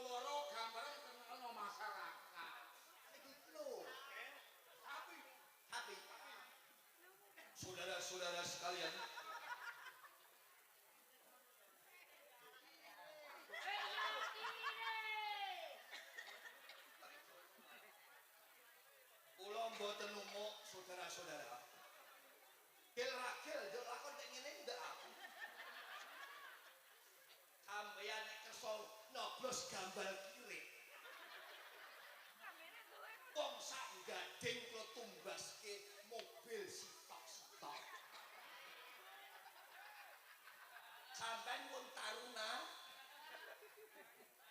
loro gambarnya kenal masyarakat. Gitu loh. Tapi Tapi saudara-saudara sekalian, kula mboten numuk saudara-saudara. Kil-rakil njok lakon tek ngene ndak aku. Sampeyan nek kersa nyoblos gambal kirik. Wong sak gading kula tumbaske mobil sitok-sitok. Sampeyan pun taruna.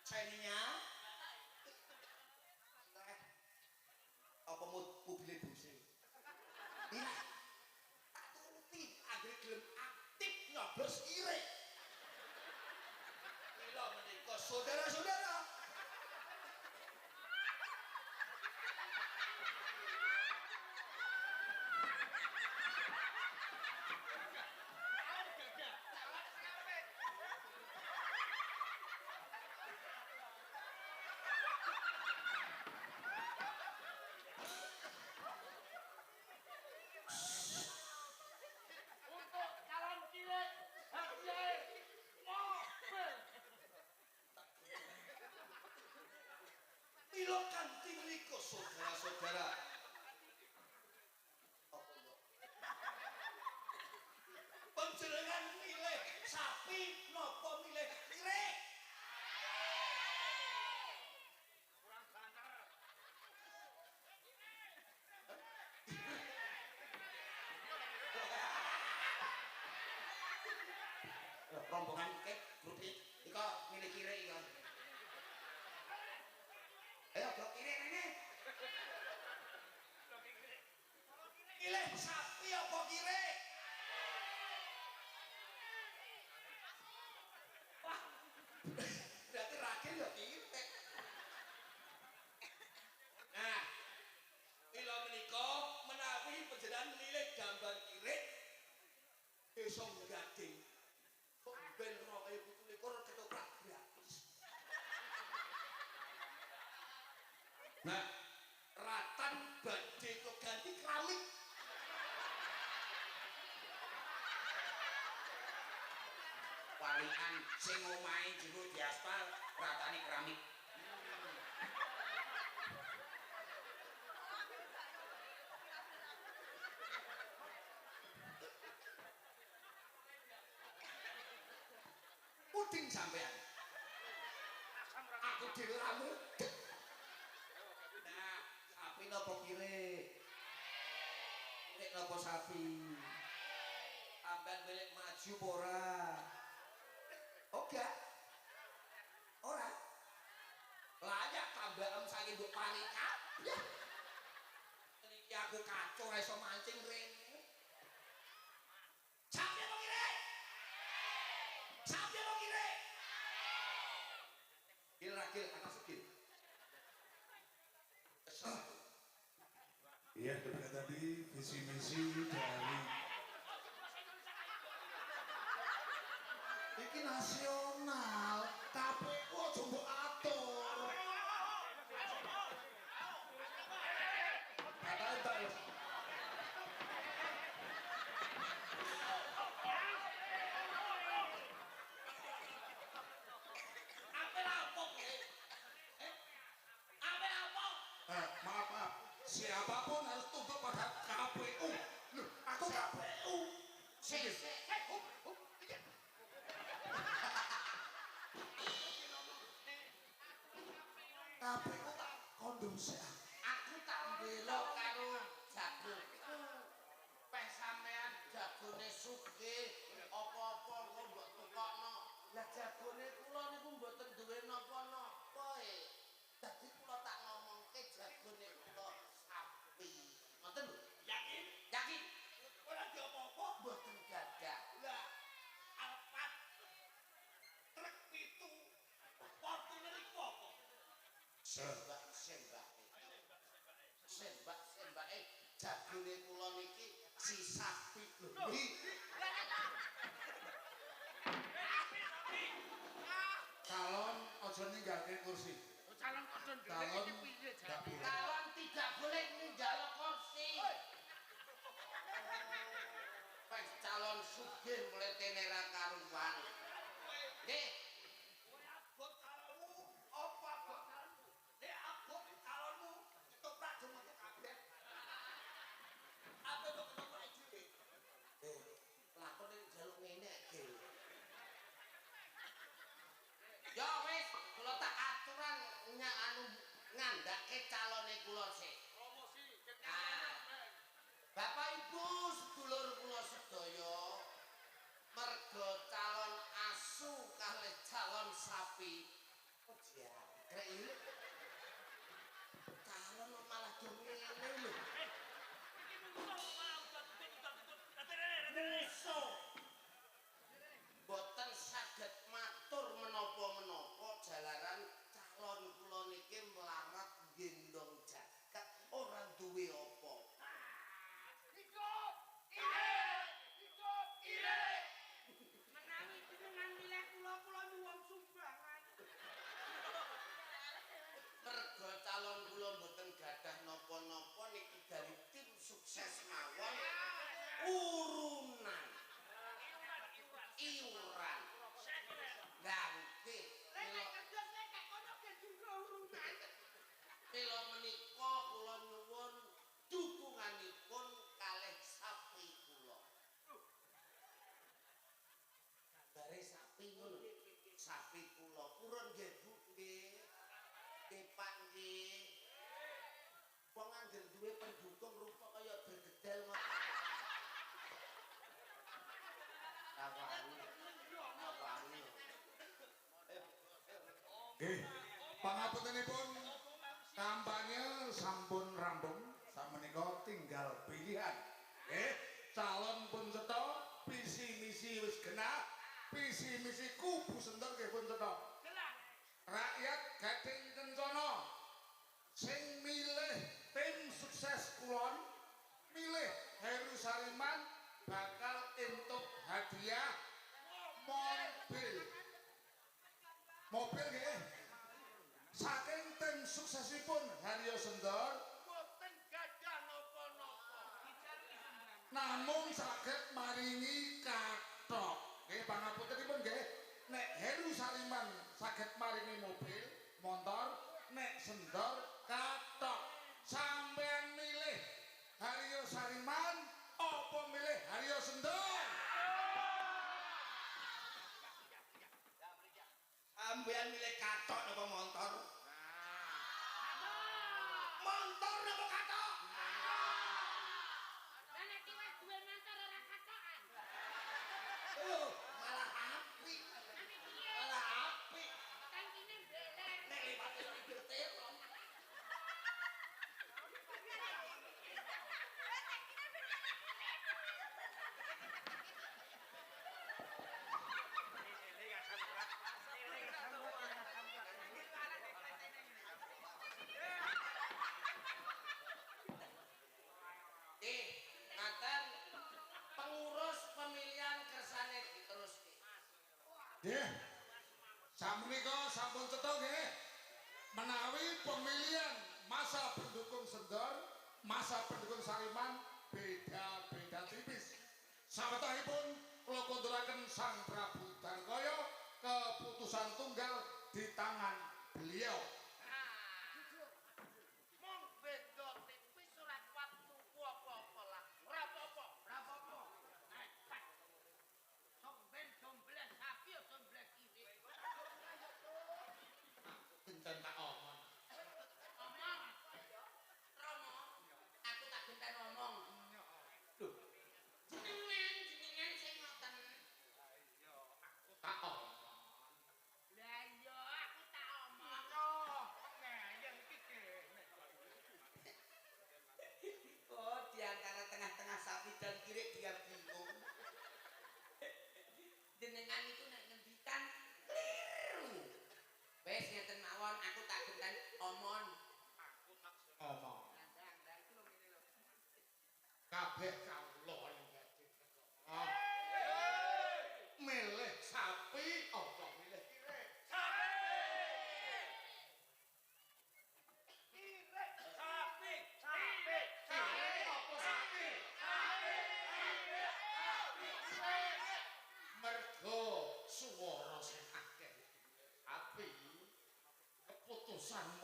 Ceninya apa mobilnya buse? Iya, tak turuti agar gelem aktif nyoblos kirik. Mila menika saudara-saudara, untuk calon cilik hadiah mobil. mila kanthi menika saudara-saudara. Apa yo? Panjenengan milih sapi napa milih kirik? Kurang banter. Rombongan kek grupit ika milih kirik ika. Ayo blok kirik rene. Milih sapi apa kirik? Wah. Berarti ragil ya kirik. Nah, mila menika menawi panjenengan milih gambar kirik iso nggading kok ben 2017 ketoprak gratis. Nah, ratan badhe kok ganti keramik. Walian sing omahe jero diaspal ratane keramik. Puding sampean. Aku dhewe ra mudeng. Nah, sapi napa kirik? Kirik napa sapi? Sampean milih maju apa ora? Oga. Ora. Layak tambahem saking mbok parikat. Ya. Niki aku kacau ora iso mancing rene. Sapi apa kirik? Sapi apa kirik? Kil-rakil atas sekil. Iya, demikian tadi visi misi dari iki nasional, KPU aja mbok atur. Kata ya. Apel apa kirik? Apel apa? Maaf, siapapun harus tunduk pada KPU. Loh, aku KPU. Sik. KPU tak kondusif. Aku tak belok karo jago. Peh sampean jagone sugih apa-apa kok mbok tukokno. Lah jagone kula niku mboten duwe napa-napa e. Dadi kula tak ngomongke jagone kula sapi. Ngoten lho. Yakin? Yakin? Ora diopo-opo. Mboten gadah. Lah, Alphard truk pitu Fortuner iku apa? Sembah. kursi. Calon kodon Calon iki piye nggak jane? boleh. Calon tidak boleh njaluk kursi. Wes calon sugih mletene ra karuan. Nggih. Kowe abot calonmu, apa abot calonmu? Nek abot calonmu, ketoprak cuma metu kabeh. Apa kok ketoprak dhewe? Lakone njaluk ngene ge. Ya wis, kula tak aturan ngandhake calone kula sik. Promosi Ah. Bapak Ibu sedulur kula sedaya merga calon asu kalih calon sapi. Oh jangkrik iki. Calon malah do ngene lho. Musuh. Boten saged matur menapa-menapa jalaran calon kula niki melarat gendong jagat ora duwe apa. Hidup! Ire! Menawi jenengan milih kula nyuwun sumbangan. Merga calon kula mboten gadah napa-napa niki dari tim sukses mawon urunan iuran ganti mila menika kula nyuwun dukunganipun kalih sapi kula. Gambare sapi ngono. Sapi kula purun nggih Bu nggih. Nggih Pak nggih. Wong anggere duwe pendukung rupa kaya bergedel ngono. Tawani. Nggih, pangapuntenipun kampanye sampun rampung. Sameneika tinggal pilihan. Nggih, calon pun cetha, visi misi wis genah, visi misi kubu sendok nggih pun cetha. Rakyat gading kencana sing milih tim sukses kulon, milih Heru Sariman bakal entuk hadiah mobil. Mobil nggih. Saking tim suksesipun Haryo Sendor Boten gadah napa-napa. namung saged maringi kathok. Nggih pangapuntenipun nggih. Nek Heru Sariman saged maringi mobil, motor, nek Sendor kathok. Sampeyan milih Haryo Sariman apa milih Haryo Sendor? Ambean milih katok napa motor? Motor napa katok? Lah nek iki wis duwe motor ora katokan. Malah apik. Nek piye? Malah apik. Kancine beler. Nek liwat iki getir. Ngaten pengurus pemilihan kersane diteruske. Nggih. Sameneika sampun cetha nggih. Menawi pemilihan masa pendukung Sendor, masa pendukung Sariman beda-beda tipis. Sawetahipun kula konduraken Sang Prabu Darkaya keputusan tunggal di tangan beliau. Mong beda tipis ora kuat tuku apa-apa lah. Ora apa-apa. Ora apa-apa. Somben dombleh sapi ya dombleh kiri. Genten tak omong. Omong. Romo, aku tak genten omong. Lho. Jenengan sing ngoten. Tak omong. Lah iya aku tak omong. Nah, yang iki kene. Oh, di antara tengah-tengah sapi dan kiri dia bingung. Jenengan itu nek ngendikan keliru. Wes ngeten mawon, aku tak genten omong. Omong. Ndang iki lho ngene lho. Kabeh kawula iki. Milih sapi apa milih kire? urusan